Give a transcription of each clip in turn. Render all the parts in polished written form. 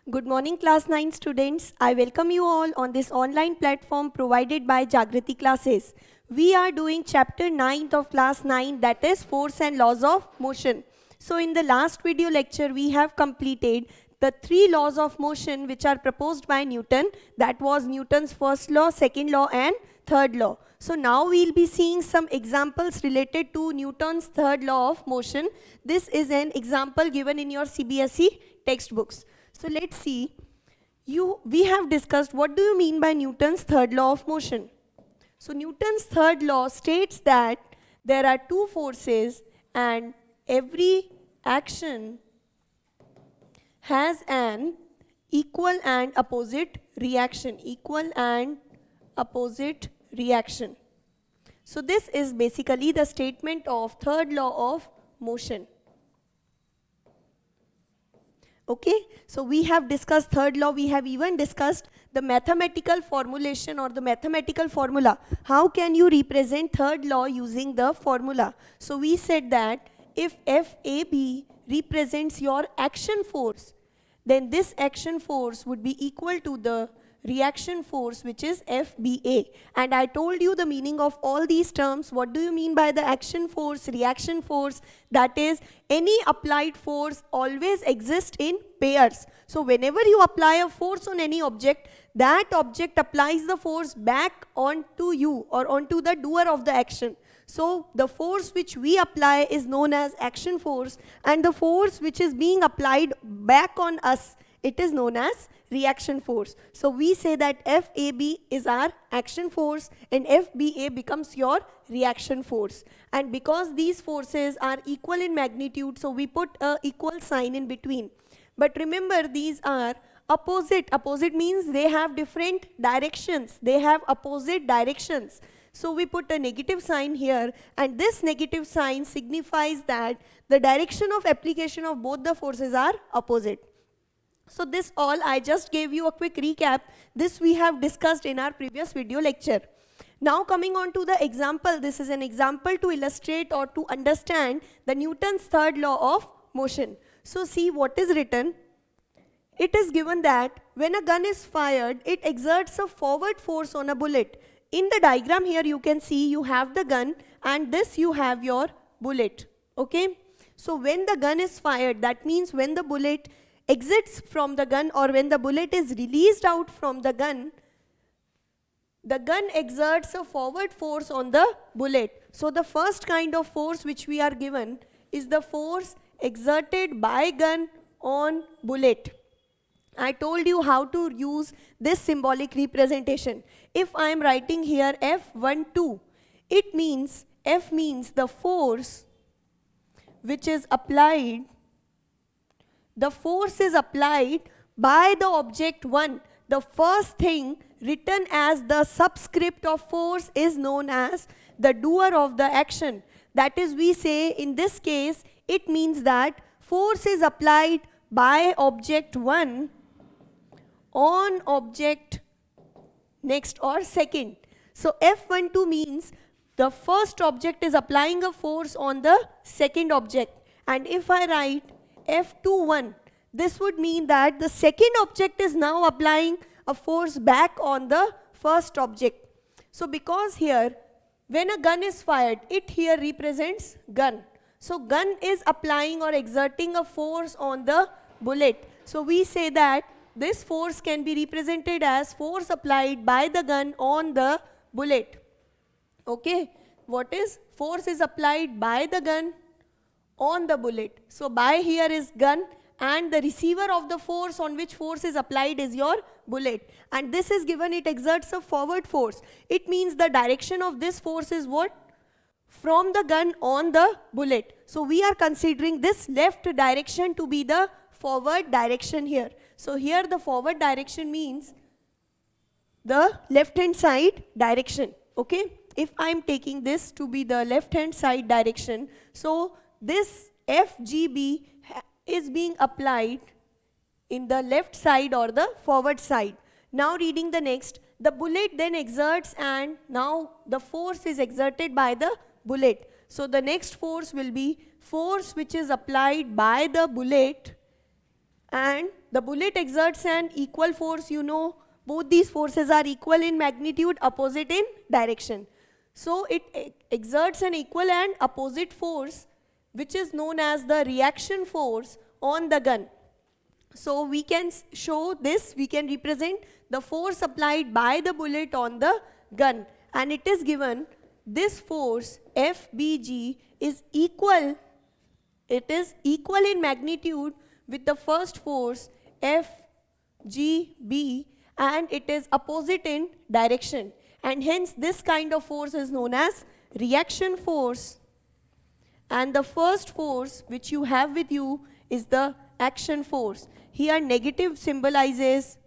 Good morning, class 9 students. I welcome you all on this online platform provided by Jagrati Classes. We are doing chapter 9 of class 9, that is force and laws of motion. So in the last video lecture, we have completed the 3 laws of motion which are proposed by Newton. That was Newton's first law, second law and third law. So now we'll be seeing some examples related to Newton's third law of motion. This is an example given in your CBSE textbooks. So let's see, we have discussed what do you mean by Newton's third law of motion. So Newton's third law states that there are two forces and every action has an equal and opposite reaction. So this is basically the statement of third law of motion. Okay, so we have discussed third law. We have even discussed the mathematical formulation or the mathematical formula. How can you represent third law using the formula? So we said that if FAB represents your action force, then this action force would be equal to the reaction force, which is FBA. And I told you the meaning of all these terms. What do you mean by the action force, reaction force? That is, any applied force always exists in pairs. So whenever you apply a force on any object, that object applies the force back onto you or onto the doer of the action. So the force which we apply is known as action force, and the force which is being applied back on us, it is known as reaction force. So we say that FAB is our action force and FBA becomes your reaction force. And because these forces are equal in magnitude, so we put a equal sign in between. But remember, these are opposite. Opposite means they have different directions. They have opposite directions. So we put a negative sign here, and this negative sign signifies that the direction of application of both the forces are opposite. So this all, I just gave you a quick recap. This we have discussed in our previous video lecture. Now coming on to the example, this is an example to illustrate or to understand the Newton's third law of motion. So see what is written. It is given that when a gun is fired, it exerts a forward force on a bullet. In the diagram here you can see you have the gun and this you have your bullet. Okay. So when the gun is fired, that means when the bullet exits from the gun or when the bullet is released out from the gun exerts a forward force on the bullet. So the first kind of force which we are given is the force exerted by gun on bullet. I told you how to use this symbolic representation. If I am writing here F12, it means, F means the force which is applied. The force is applied by the object 1. The first thing written as the subscript of force is known as the doer of the action. That is, we say in this case, it means that force is applied by object 1 on object next or second. So F12 means the first object is applying a force on the second object. And if I write F21, this would mean that the second object is now applying a force back on the first object. So because here, when a gun is fired, it here represents gun. So gun is applying or exerting a force on the bullet. So we say that this force can be represented as force applied by the gun on the bullet. Okay, what is force is applied by the gun on the bullet. So by here is gun and the receiver of the force on which force is applied is your bullet. And this is given, it exerts a forward force. It means the direction of this force is what? From the gun on the bullet. So we are considering this left direction to be the forward direction here. So here the forward direction means the left hand side direction. Okay. If I am taking this to be the left hand side direction, so this FGB is being applied in the left side or the forward side. Now reading the next, the bullet then exerts and now the force is exerted by the bullet. So the next force will be force which is applied by the bullet and the bullet exerts an equal force. You know, both these forces are equal in magnitude, opposite in direction. So it exerts an equal and opposite force, which is known as the reaction force on the gun. So we can show this, we can represent the force applied by the bullet on the gun, and it is given this force FBG is equal, it is equal in magnitude with the first force FGB, and it is opposite in direction, and hence this kind of force is known as reaction force. And the first force which you have with you is the action force. Here negative symbolizes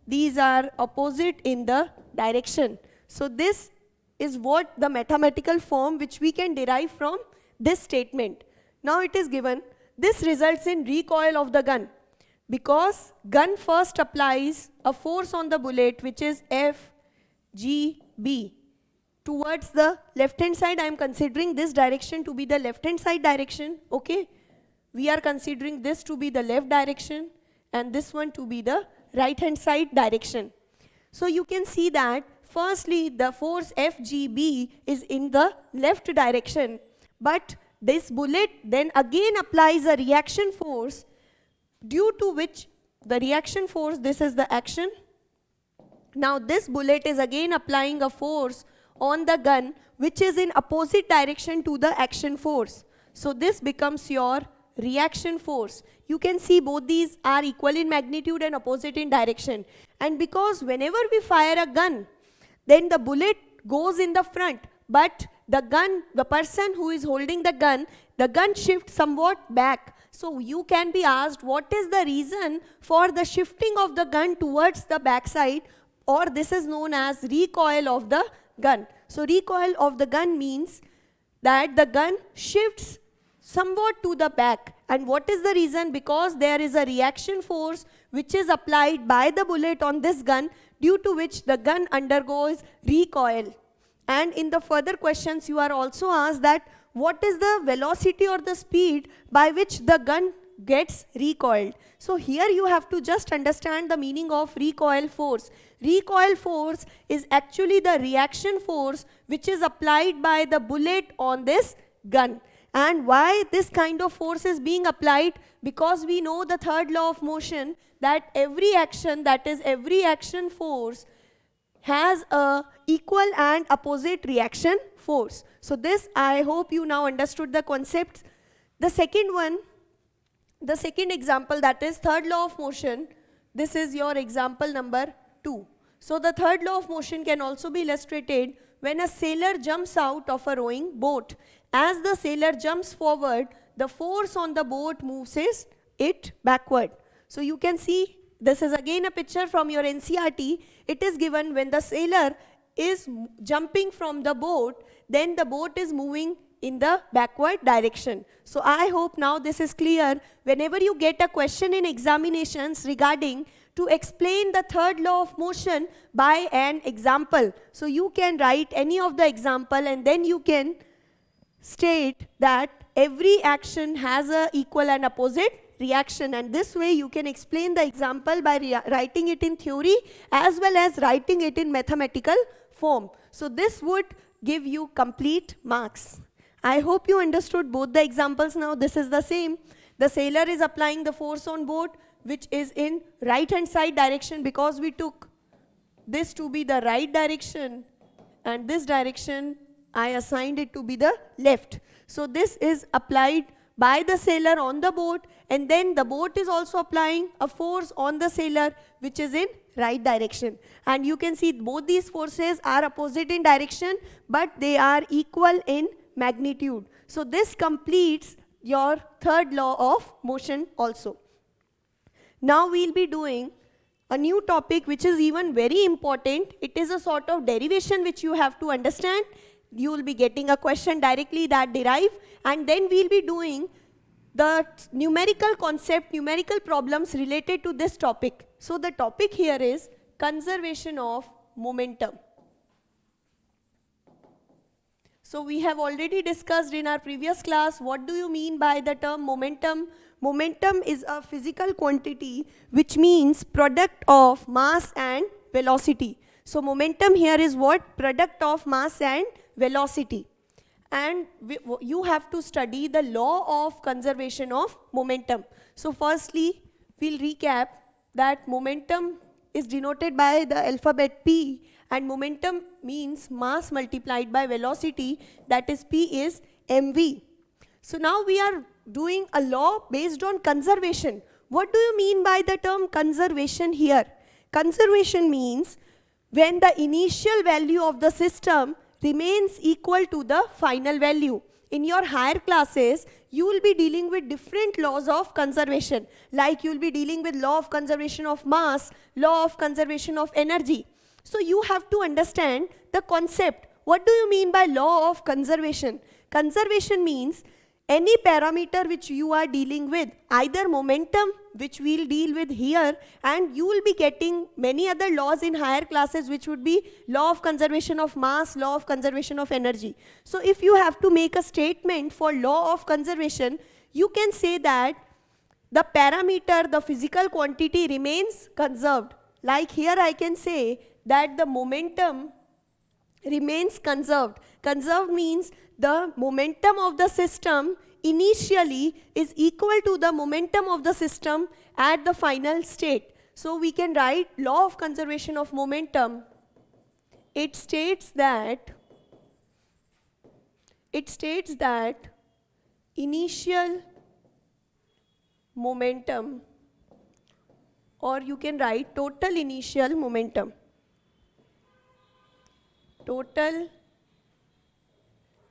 these are opposite in the direction. So this is what the mathematical form which we can derive from this statement. Now it is given, this results in recoil of the gun, because gun first applies a force on the bullet which is FGB towards the left hand side. I am considering this direction to be the left hand side direction, okay? We are considering this to be the left direction and this one to be the right hand side direction. So you can see that firstly the force FGB is in the left direction, but this bullet then again applies a reaction force, due to which the reaction force, this is the action. Now this bullet is again applying a force on the gun which is in opposite direction to the action force. So this becomes your reaction force. You can see both these are equal in magnitude and opposite in direction. And because whenever we fire a gun, then the bullet goes in the front, but the person who is holding the gun shifts somewhat back. So you can be asked, what is the reason for the shifting of the gun towards the backside, or this is known as recoil of the gun. So recoil of the gun means that the gun shifts somewhat to the back. And what is the reason? Because there is a reaction force which is applied by the bullet on this gun, due to which the gun undergoes recoil. And in the further questions you are also asked that what is the velocity or the speed by which the gun gets recoiled. So here you have to just understand the meaning of recoil force. Recoil force is actually the reaction force which is applied by the bullet on this gun. And why this kind of force is being applied? Because we know the third law of motion, that every action, that is every action force, has a equal and opposite reaction force. So this, I hope you now understood the concepts. The second one, the second example, that is third law of motion. This is your example number 2. So the third law of motion can also be illustrated when a sailor jumps out of a rowing boat. As the sailor jumps forward, the force on the boat moves it backward. So you can see, this is again a picture from your NCERT. It is given when the sailor is jumping from the boat, then the boat is moving in the backward direction. So I hope now this is clear. Whenever you get a question in examinations regarding to explain the third law of motion by an example, so you can write any of the example and then you can state that every action has a equal and opposite reaction, and this way you can explain the example by writing it in theory as well as writing it in mathematical form. So this would give you complete marks. I hope you understood both the examples now. This is the same. The sailor is applying the force on boat which is in right hand side direction, because we took this to be the right direction and this direction I assigned it to be the left. So this is applied by the sailor on the boat, and then the boat is also applying a force on the sailor which is in right direction. And you can see both these forces are opposite in direction, but they are equal in magnitude. So this completes your third law of motion also. Now we'll be doing a new topic which is even very important. It is a sort of derivation which you have to understand. You will be getting a question directly that derive, and then we'll be doing the numerical concept, numerical problems related to this topic. So the topic here is conservation of momentum. So we have already discussed in our previous class what do you mean by the term momentum. momentum is a physical quantity, which means product of mass and velocity. So momentum here is what? Product of mass and velocity. And you have to study the law of conservation of momentum. So firstly, we'll recap that momentum is denoted by the alphabet P, and momentum means mass multiplied by velocity, that is P is mv. So now we are doing a law based on conservation. What do you mean by the term conservation here? Conservation means when the initial value of the system remains equal to the final value. In your higher classes, you will be dealing with different laws of conservation. Like you will be dealing with law of conservation of mass, law of conservation of energy. So you have to understand the concept. What do you mean by law of conservation? Conservation means any parameter which you are dealing with, either momentum, which we'll deal with here, and you will be getting many other laws in higher classes, which would be law of conservation of mass, law of conservation of energy. So if you have to make a statement for law of conservation, you can say that the parameter, the physical quantity remains conserved. Like here I can say that the momentum remains conserved. Conserved means the momentum of the system initially is equal to the momentum of the system at the final state. So we can write law of conservation of momentum. It states that initial momentum, or you can write total initial momentum. Total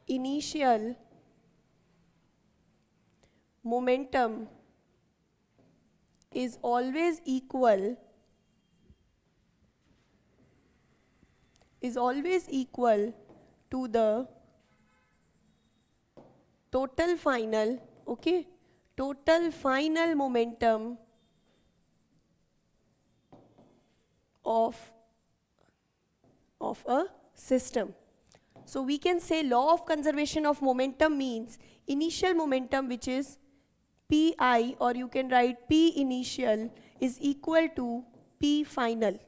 initial momentum is always equal to the total final, okay, total final momentum of a system. So we can say law of conservation of momentum means initial momentum, which is Pi, or you can write P initial is equal to P final.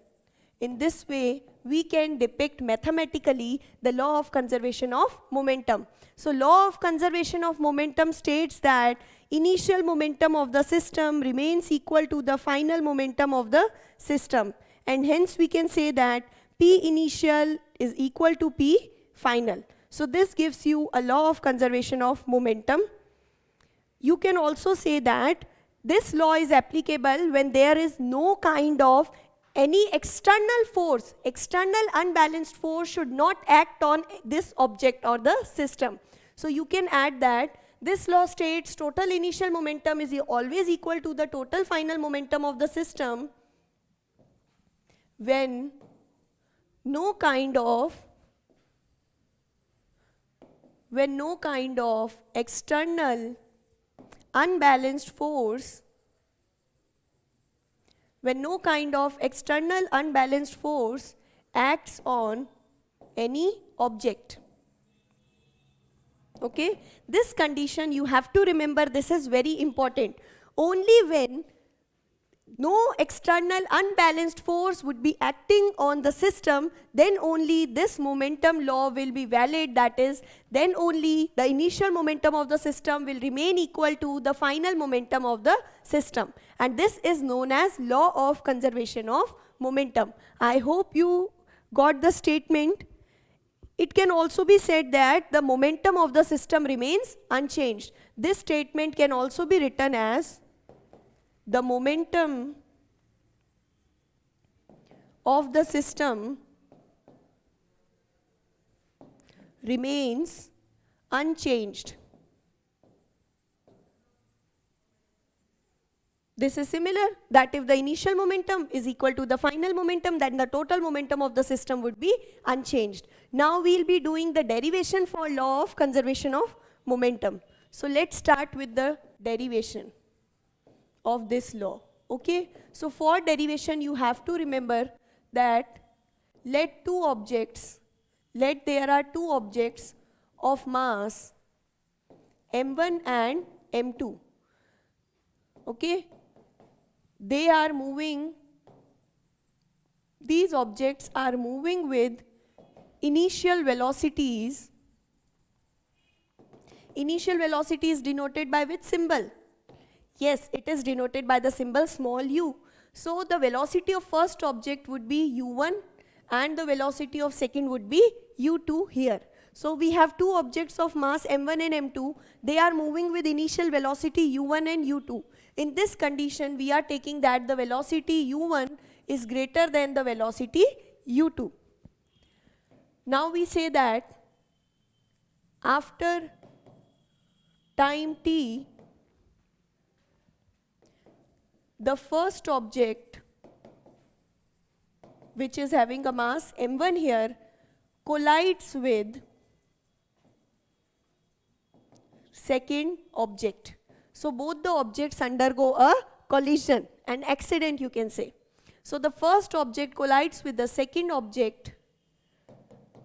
In this way, we can depict mathematically the law of conservation of momentum. So law of conservation of momentum states that initial momentum of the system remains equal to the final momentum of the system. And hence we can say that P initial is equal to P final. So this gives you a law of conservation of momentum. You can also say that this law is applicable when there is no kind of any external force, external unbalanced force should not act on this object or the system. So you can add that this law states total initial momentum is always equal to the total final momentum of the system when no kind of external unbalanced force acts on any object. Okay, this condition you have to remember, this is very important. Only when no external unbalanced force would be acting on the system, then only this momentum law will be valid. That is, then only the initial momentum of the system will remain equal to the final momentum of the system. And this is known as law of conservation of momentum. I hope you got the statement. It can also be said that the momentum of the system remains unchanged. This statement can also be written as the momentum of the system remains unchanged. This is similar, that if the initial momentum is equal to the final momentum, then the total momentum of the system would be unchanged. Now we'll be doing the derivation for law of conservation of momentum. So let's start with the derivation of this law. Okay, so for derivation you have to remember that let there are two objects of mass m1 and m2. Okay, they are moving, these objects are moving with initial velocities. Initial velocity is denoted by which symbol? Yes, it is denoted by the symbol small u. So the velocity of first object would be u1 and the velocity of second would be u2 here. So we have two objects of mass m1 and m2. They are moving with initial velocity u1 and u2. In this condition, we are taking that the velocity u1 is greater than the velocity u2. Now we say that after time t, the first object which is having a mass m1 here collides with second object. So both the objects undergo a collision, an accident you can say. So the first object collides with the second object.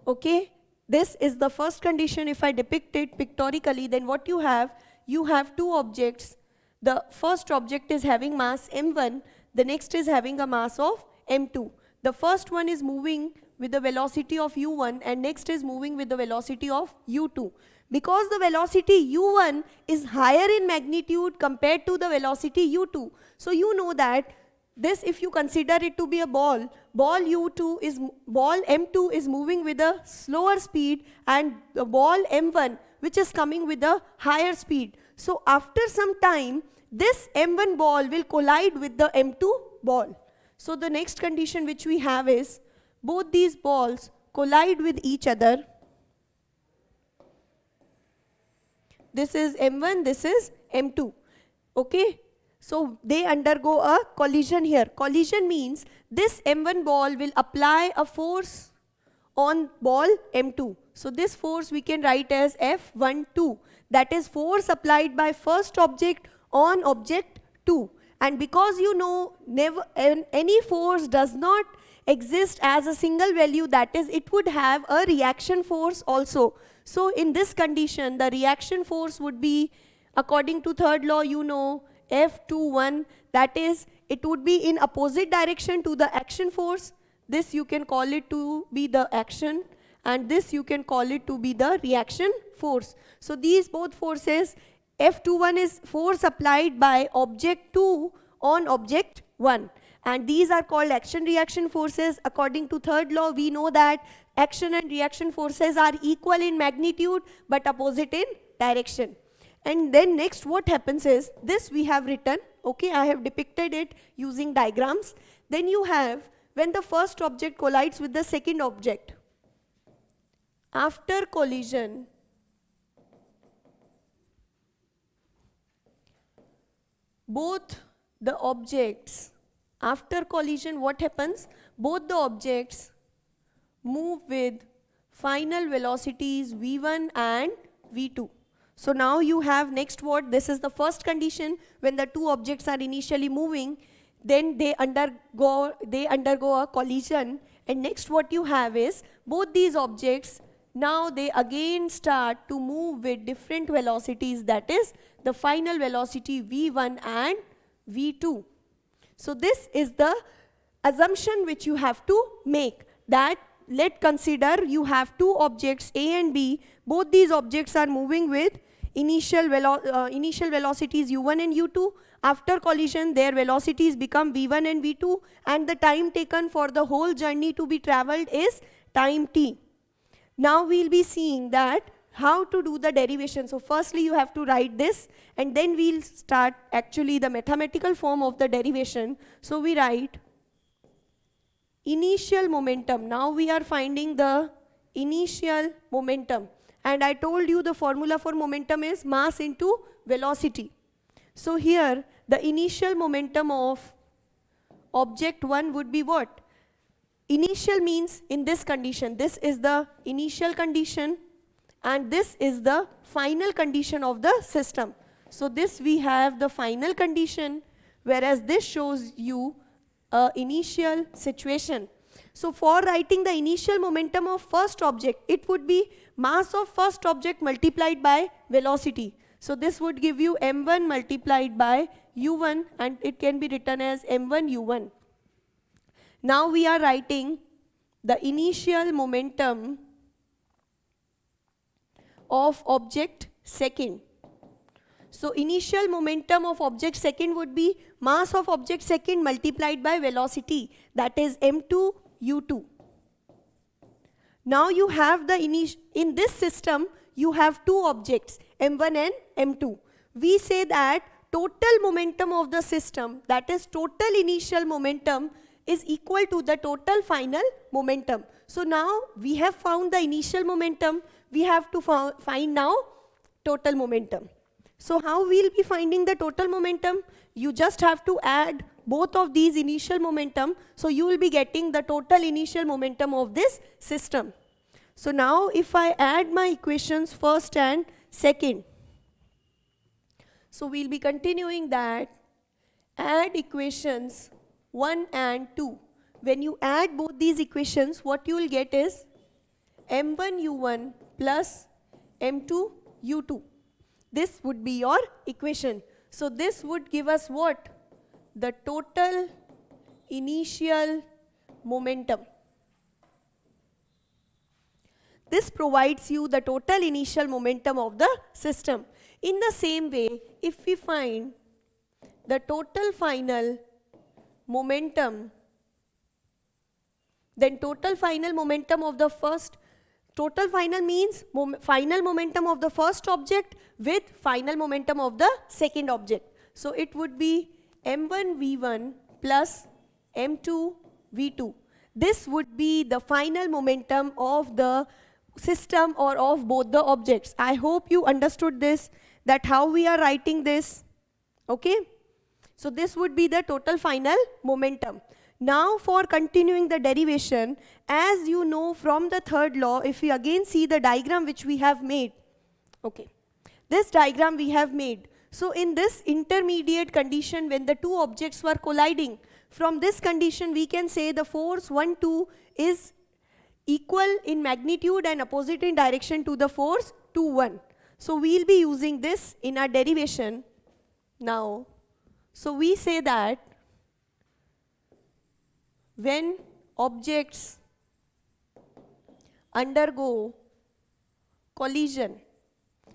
Okay, this is the first condition. If I depict it pictorially, then what you have two objects. The first object is having mass m1, the next is having a mass of m2. The first one is moving with the velocity of u1 and next is moving with the velocity of u2. Because the velocity u1 is higher in magnitude compared to the velocity u2, so you know that this, if you consider it to be a ball m2 is moving with a slower speed and the ball m1 which is coming with a higher speed. So after some time, this m1 ball will collide with the m2 ball. So the next condition which we have is both these balls collide with each other. This is m1, this is m2. Okay, so they undergo a collision here. Collision means this m1 ball will apply a force on ball m2. So this force we can write as F12. That is force applied by first object on object 2. And because you know any force does not exist as a single value, that is it would have a reaction force also. So in this condition, the reaction force would be, according to third law, you know, F21, that is it would be in opposite direction to the action force. This you can call it to be the action and this you can call it to be the reaction force. So these both forces, F21 is force applied by object 2 on object 1. And these are called action-reaction forces. According to third law, we know that action and reaction forces are equal in magnitude but opposite in direction. And then next what happens is, this we have written, okay, I have depicted it using diagrams. Then you have when the first object collides with the second object. After collision, both the objects, after collision what happens? Both the objects move with final velocities v1 and v2. So now you have next what? This is the first condition. When the two objects are initially moving, then they undergo a collision. And next what you have is both these objects, now they again start to move with different velocities, that is the final velocity v1 and v2. So this is the assumption which you have to make, that let's consider you have two objects A and B. Both these objects are moving with initial velocities u1 and u2. After collision, their velocities become v1 and v2 and the time taken for the whole journey to be traveled is time t. Now we'll be seeing that how to do the derivation. So firstly you have to write this and then we'll start actually the mathematical form of the derivation. So we write initial momentum. Now we are finding the initial momentum. And I told you the formula for momentum is mass into velocity. So here the initial momentum of object 1 would be what? Initial means in this condition, this is the initial condition and this is the final condition of the system. So this we have the final condition, whereas this shows you a initial situation. So for writing the initial momentum of first object, it would be mass of first object multiplied by velocity. So this would give you m1 multiplied by u1, and it can be written as m1 u1. Now we are writing the initial momentum of object second. So initial momentum of object second would be mass of object second multiplied by velocity, that is m2 u2. Now you have in this system you have two objects, m1 and m2. We say that total momentum of the system, that is total initial momentum, is equal to the total final momentum. So now we have found the initial momentum, we have to find now total momentum. So how we'll be finding the total momentum? You just have to add both of these initial momentum, so you will be getting the total initial momentum of this system. So now if I add my equations first and second, so we'll be continuing that, add equations 1 and 2. When you add both these equations, what you will get is m1 u1 plus m2 u2. This would be your equation. So this would give us what? The total initial momentum. This provides you the total initial momentum of the system. In the same way, if we find the total final momentum, then total final momentum of the first, total final means final momentum of the first object with final momentum of the second object. So it would be m1 v1 plus m2 v2. This would be the final momentum of the system or of both the objects. I hope you understood this, that how we are writing this. Okay? So this would be the total final momentum. Now for continuing the derivation, as you know from the third law, if we again see the diagram which we have made. Okay. This diagram we have made. So in this intermediate condition, when the two objects were colliding, from this condition we can say the force 1, 2 is equal in magnitude and opposite in direction to the force 2, 1. So we'll be using this in our derivation now. So we say that when objects undergo collision,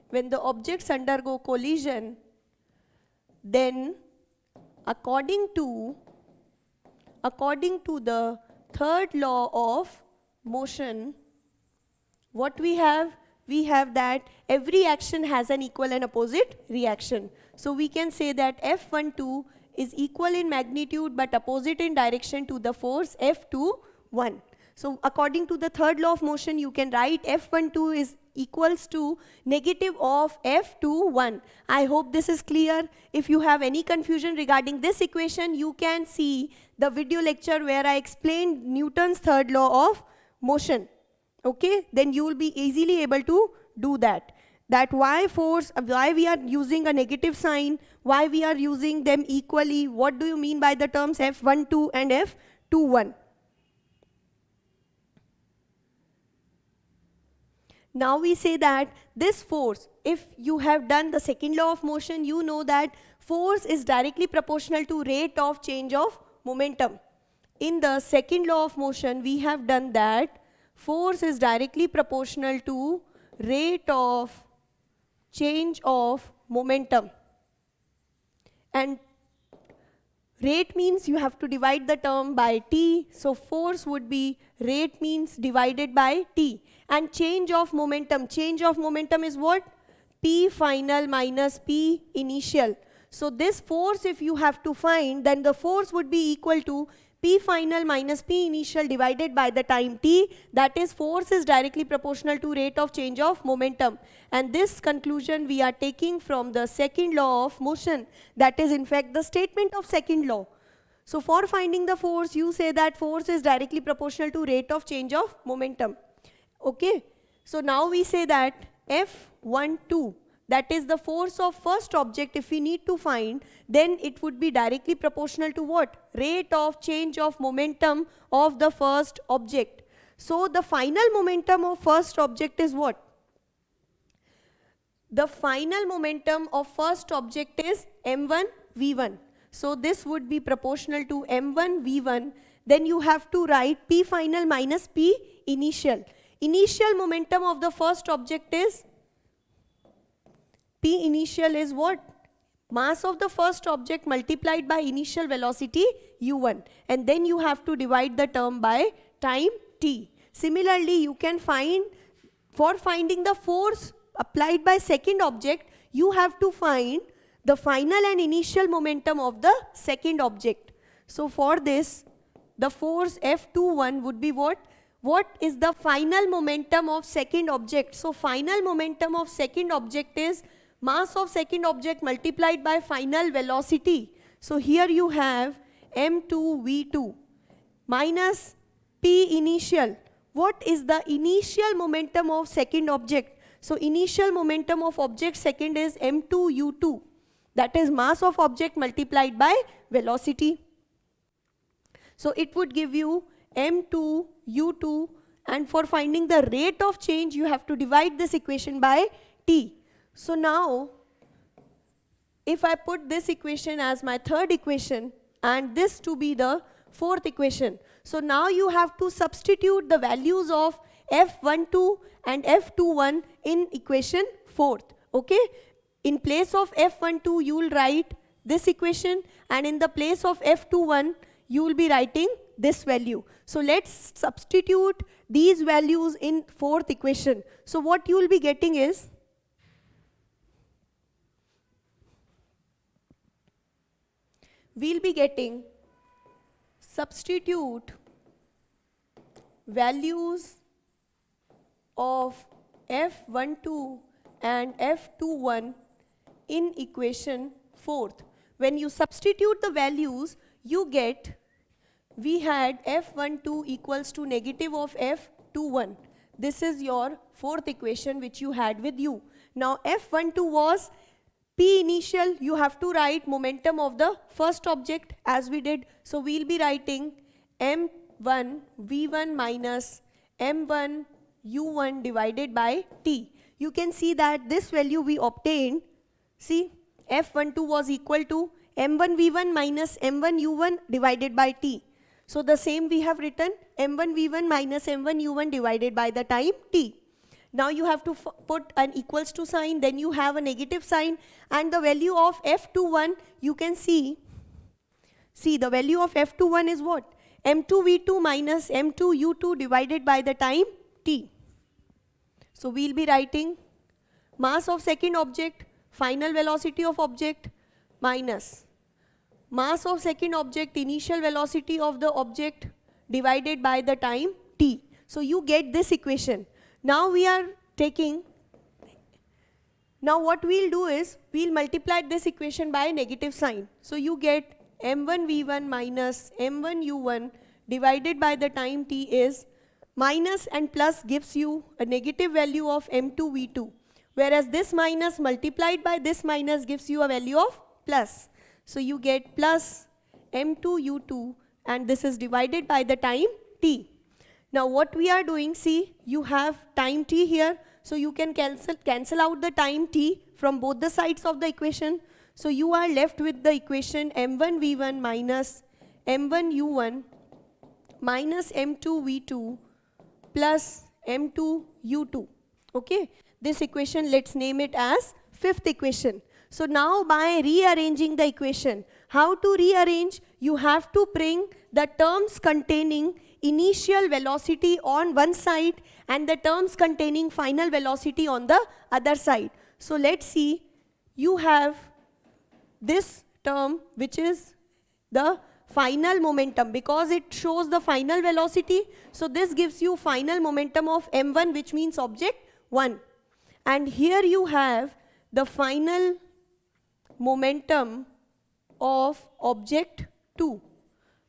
when the objects undergo collision, then according to the third law of motion, what we have? We have that every action has an equal and opposite reaction. So we can say that F12 is equal in magnitude but opposite in direction to the force F21. So according to the third law of motion, you can write F12 is equals to negative of F21. I hope this is clear. If you have any confusion regarding this equation, you can see the video lecture where I explained Newton's third law of motion. Okay, then you will be easily able to do that. That why we are using a negative sign, why we are using them equally, what do you mean by the terms F12 and F21? Now we say that this force, if you have done the second law of motion, you know that force is directly proportional to rate of change of momentum. In the second law of motion, we have done that force is directly proportional to rate of change of momentum. And rate means you have to divide the term by t. So force would be rate means divided by t. And change of momentum is what? P final minus P initial. So this force, if you have to find, then the force would be equal to P final minus P initial divided by the time t, that is force is directly proportional to rate of change of momentum. And this conclusion we are taking from the second law of motion, that is in fact the statement of second law. So for finding the force, you say that force is directly proportional to rate of change of momentum. Okay, so now we say that F12, that is the force of first object, if we need to find, then it would be directly proportional to what? Rate of change of momentum of the first object. So the final momentum of first object is what? the final momentum of first object is m1 v1. So this would be proportional to m1 v1. Then you have to write p final minus p initial. Initial momentum of the first object is, p initial is what? Mass of the first object multiplied by initial velocity u1, and then you have to divide the term by time t. Similarly, you can find, for finding the force applied by second object, you have to find the final and initial momentum of the second object. So for this, the force F21 would be what? What is the final momentum of second object? So final momentum of second object is mass of second object multiplied by final velocity. So here you have m2 v2 minus p initial. What is the initial momentum of second object? So initial momentum of object second is m2 u2. That is mass of object multiplied by velocity. So it would give you m2 u2, and for finding the rate of change you have to divide this equation by t. So now if I put this equation as my third equation and this to be the fourth equation, so now you have to substitute the values of f12 and f21 in equation fourth. Okay, in place of f12 you will write this equation, and in the place of f21 you will be writing this value. So let's substitute these values in fourth equation. So what you will be getting is, we'll be getting, substitute values of f12 and f21 in equation fourth. When you substitute the values, you get, we had f12 equals to negative of f21. This is your fourth equation which you had with you. Now f12 was p initial, you have to write momentum of the first object as we did. So we'll be writing m1 v1 minus m1 u1 divided by t. You can see that this value we obtained, see, f12 was equal to m1 v1 minus m1 u1 divided by t. So the same we have written, m1 v1 minus m1 u1 divided by the time t. Now you have to put an equals to sign, then you have a negative sign, and the value of f21 you can see the value of f21 is what? m2 v2 minus m2 u2 divided by the time t. So we'll be writing mass of second object, final velocity of object, minus mass of second object, initial velocity of the object divided by the time t. So you get this equation. Now we are taking, now what we'll do is, we'll multiply this equation by a negative sign. So you get m1 v1 minus m1 u1 divided by the time t is minus and plus gives you a negative value of m2 v2. Whereas this minus multiplied by this minus gives you a value of plus. So you get plus m2 u2, and this is divided by the time t. Now what we are doing, see, you have time t here, so you can cancel out the time t from both the sides of the equation. So you are left with the equation m1 v1 minus m1 u1 minus m2 v2 plus m2 u2. Okay, this equation, let's name it as fifth equation. So now by rearranging the equation, how to rearrange? You have to bring the terms containing initial velocity on one side and the terms containing final velocity on the other side. So let's see, you have this term which is the final momentum, because it shows the final velocity. So this gives you final momentum of m1, which means object 1. And here you have the final momentum of object 2.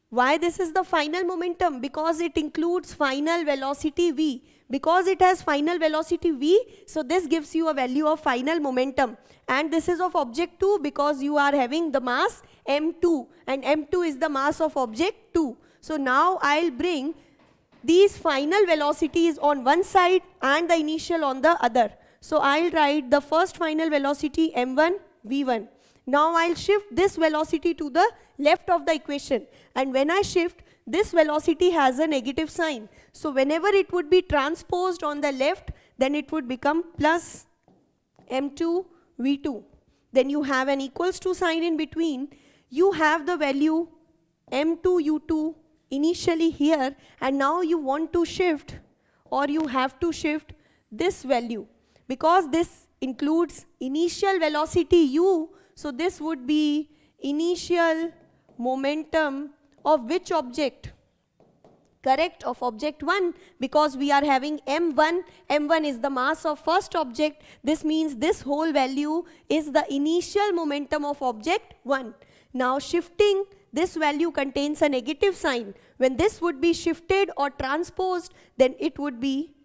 Why this is the final momentum? Because it includes final velocity v. Because it has final velocity v, so this gives you a value of final momentum. And this is of object 2 because you are having the mass m2, and m2 is the mass of object 2. So now I'll bring these final velocities on one side and the initial on the other. So I'll write the first final velocity m1 v1. Now I'll shift this velocity to the left of the equation, and when I shift, this velocity has a negative sign. So whenever it would be transposed on the left, then it would become plus m2 v2. Then you have an equals to sign in between. You have the value m2 u2 initially here, and now you want to shift, or you have to shift this value, because this includes initial velocity u. So this would be initial momentum of which object? Correct, of object 1, because we are having m1. m1 is the mass of first object. This means this whole value is the initial momentum of object 1. Now shifting, this value contains a negative sign. When this would be shifted or transposed, then it would be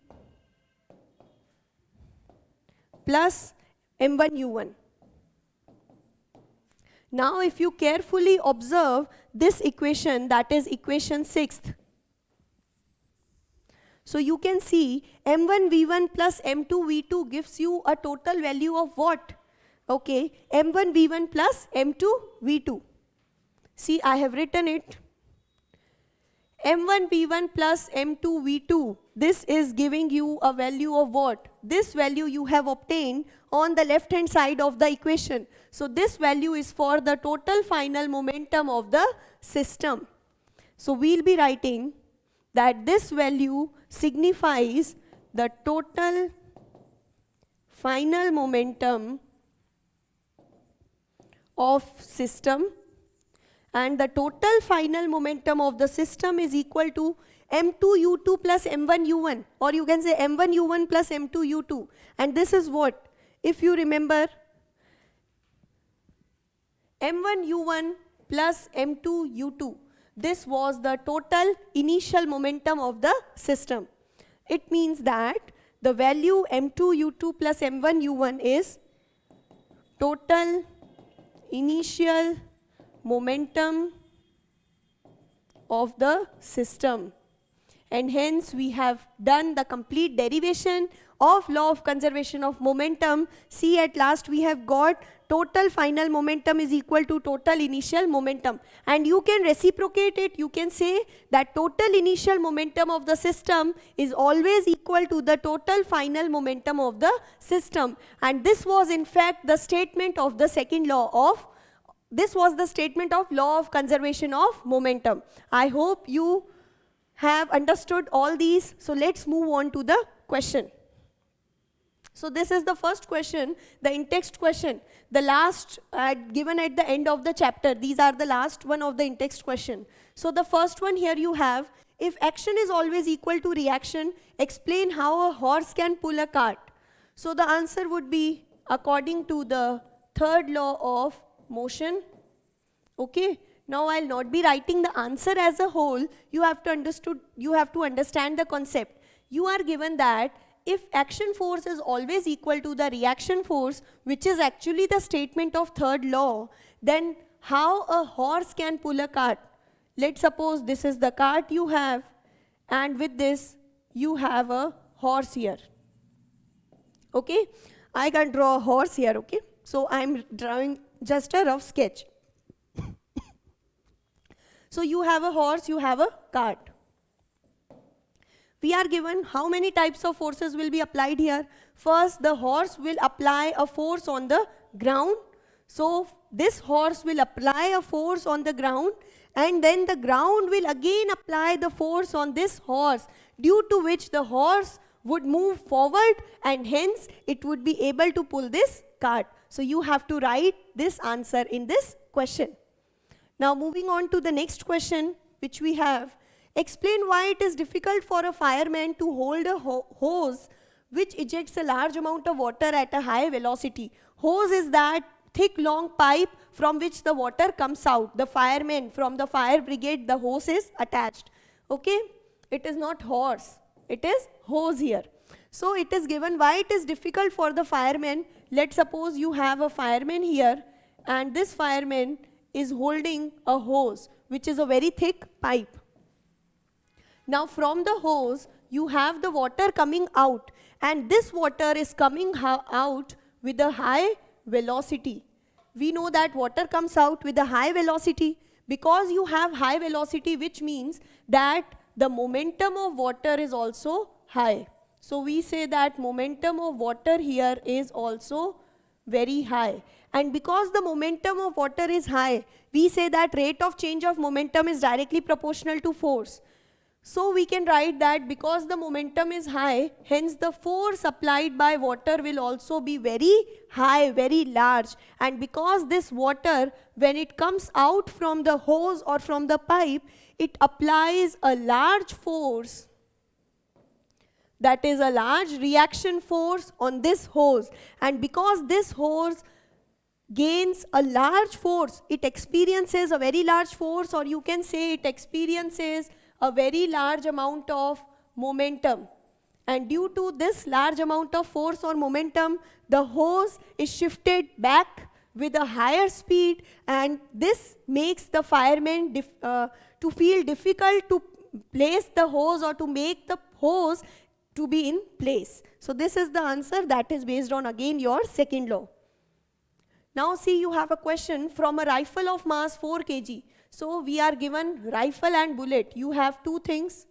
plus m1 u1. Now if you carefully observe this equation, that is equation 6th, so you can see m1 v1 plus m2 v2 gives you a total value of what? Okay, m1 v1 plus m2 v2. See, I have written it. m1 v1 plus m2 v2. This is giving you a value of what? This value you have obtained on the left hand side of the equation. So this value is for the total final momentum of the system. So we'll be writing that this value signifies the total final momentum of system, and the total final momentum of the system is equal to m2 u2 plus m1 u1, or you can say m1 u1 plus m2 u2. And this is what? If you remember, m1 u1 plus m2 u2, this was the total initial momentum of the system. It means that the value m2 u2 plus m1 u1 is total initial momentum of the system. And hence we have done the complete derivation of law of conservation of momentum. See, at last we have got total final momentum is equal to total initial momentum, and you can reciprocate it. You can say that total initial momentum of the system is always equal to the total final momentum of the system. And this was in fact the statement of the second law of, this was the statement of law of conservation of momentum. I hope you have understood all these. So let's move on to the question. So this is the first question, the in-text question, the last given at the end of the chapter. These are the last one of the in-text question. So the first one here you have, if action is always equal to reaction, explain how a horse can pull a cart. So the answer would be according to the third law of motion. Okay. Now I'll not be writing the answer as a whole. You have to understand the concept. You are given that if action force is always equal to the reaction force, which is actually the statement of third law, then how a horse can pull a cart? Let's suppose this is the cart you have, and with this you have a horse here. Okay, I can draw a horse here. Okay, so I'm drawing just a rough sketch. So you have a horse, you have a cart. We are given how many types of forces will be applied here. First, the horse will apply a force on the ground. So this horse will apply a force on the ground, and then the ground will again apply the force on this horse, due to which the horse would move forward, and hence it would be able to pull this cart. So you have to write this answer in this question. Now moving on to the next question which we have. Explain why it is difficult for a fireman to hold a hose which ejects a large amount of water at a high velocity. Hose is that thick long pipe from which the water comes out. The fireman from the fire brigade, the hose is attached. Okay, it is not horse, it is hose here. So it is given why it is difficult for the fireman. Let's suppose you have a fireman here, and this fireman is holding a hose which is a very thick pipe. Now from the hose you have the water coming out, and this water is coming out with a high velocity. We know that water comes out with a high velocity because you have high velocity, which means that the momentum of water is also high. So we say that momentum of water here is also very high. And because the momentum of water is high, we say that rate of change of momentum is directly proportional to force. So we can write that because the momentum is high, hence the force applied by water will also be very high, very large. And because this water, when it comes out from the hose or from the pipe, it applies a large force, that is a large reaction force on this hose. And because this hose gains a large force, it experiences a very large force, or you can say it experiences a very large amount of momentum. And due to this large amount of force or momentum, the hose is shifted back with a higher speed, and this makes the fireman to feel difficult to place the hose or to make the hose to be in place. So this is the answer that is based on again your second law. Now see, you have a question from a rifle of mass 4 kg. So we are given rifle and bullet. You have two things.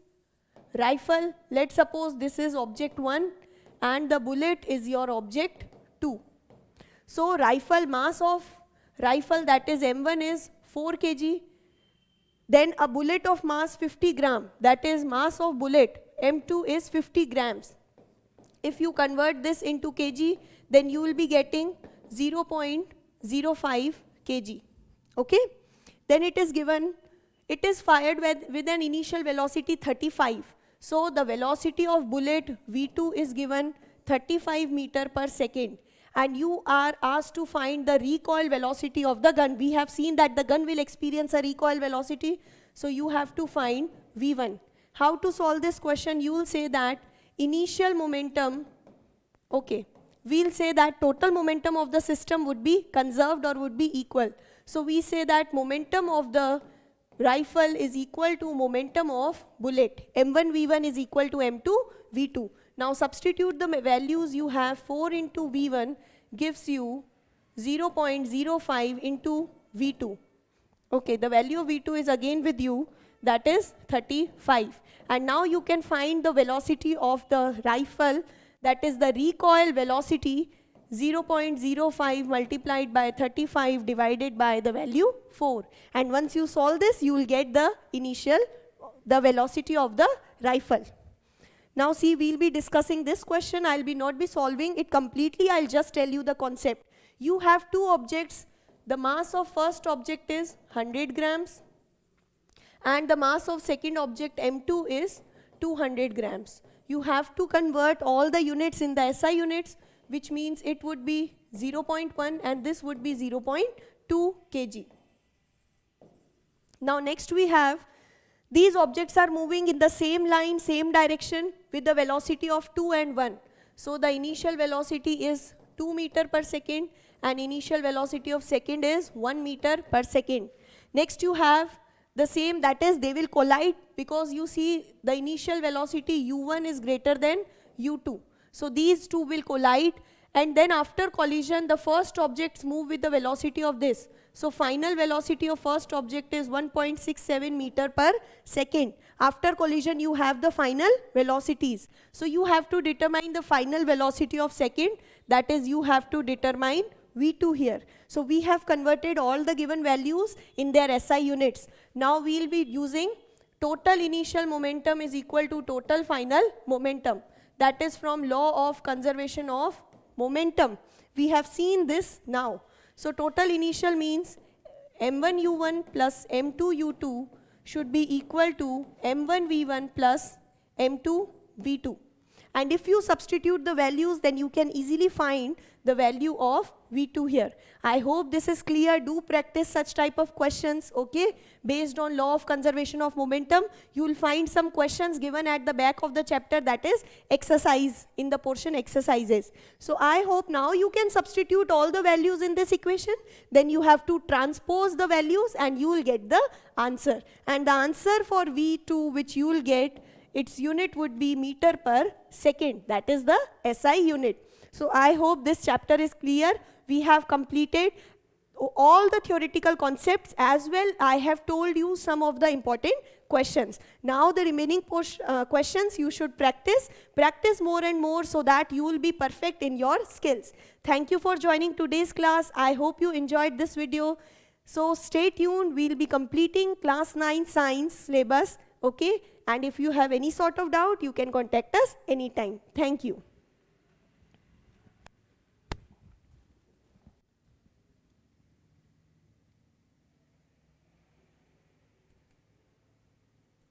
Rifle, let's suppose this is object 1 and the bullet is your object 2. So rifle, mass of rifle, that is M1, is 4 kg. Then a bullet of mass 50 gram, that is mass of bullet M2 is 50 grams. If you convert this into kg, then you will be getting 0.05 kg. Okay? Then it is given, it is fired with an initial velocity 35. So the velocity of bullet V2 is given 35 meter per second. And you are asked to find the recoil velocity of the gun. We have seen that the gun will experience a recoil velocity. So you have to find V1. How to solve this question? You will say that initial momentum, okay, we'll say that total momentum of the system would be conserved or would be equal. So we say that momentum of the rifle is equal to momentum of bullet. M1 V1 is equal to M2 V2. Now substitute the values you have. 4 into V1 gives you 0.05 into V2. Okay, the value of V2 is again with you, that is 35. And now you can find the velocity of the rifle, that is the recoil velocity, 0.05 multiplied by 35 divided by the value 4. And once you solve this, you will get the initial, the velocity of the rifle. Now see, we'll be discussing this question. I'll not be solving it completely. I'll just tell you the concept. You have two objects. The mass of first object is 100 grams. And the mass of second object M2 is 200 grams. You have to convert all the units in the SI units, which means it would be 0.1 and this would be 0.2 kg. Now next we have, these objects are moving in the same line, same direction with the velocity of 2 and 1. So the initial velocity is 2 meter per second and initial velocity of second is 1 meter per second. Next you have the same, that is they will collide because you see the initial velocity u1 is greater than u2. So these two will collide, and then after collision the first objects move with the velocity of this. So final velocity of first object is 1.67 meter per second. After collision you have the final velocities. So you have to determine the final velocity of second, that is you have to determine V2 here. So we have converted all the given values in their SI units. Now we will be using total initial momentum is equal to total final momentum. That is from law of conservation of momentum. We have seen this now. So total initial means M1 U1 plus M2 U2 should be equal to M1 V1 plus M2 V2. And if you substitute the values, then you can easily find the value of V2 here. I hope this is clear. Do practice such type of questions, okay? Based on law of conservation of momentum, you will find some questions given at the back of the chapter, that is exercise, in the portion exercises. So I hope now you can substitute all the values in this equation. Then you have to transpose the values and you will get the answer. And the answer for V2 which you will get its unit would be meter per second. That is the SI unit. So I hope this chapter is clear. We have completed all the theoretical concepts as well. I have told you some of the important questions. Now the remaining questions you should practice more and more so that you will be perfect in your skills. Thank you for joining today's class. I hope you enjoyed this video. So stay tuned. We'll be completing class 9 science syllabus. Okay, and if you have any sort of doubt, you can contact us anytime. Thank you.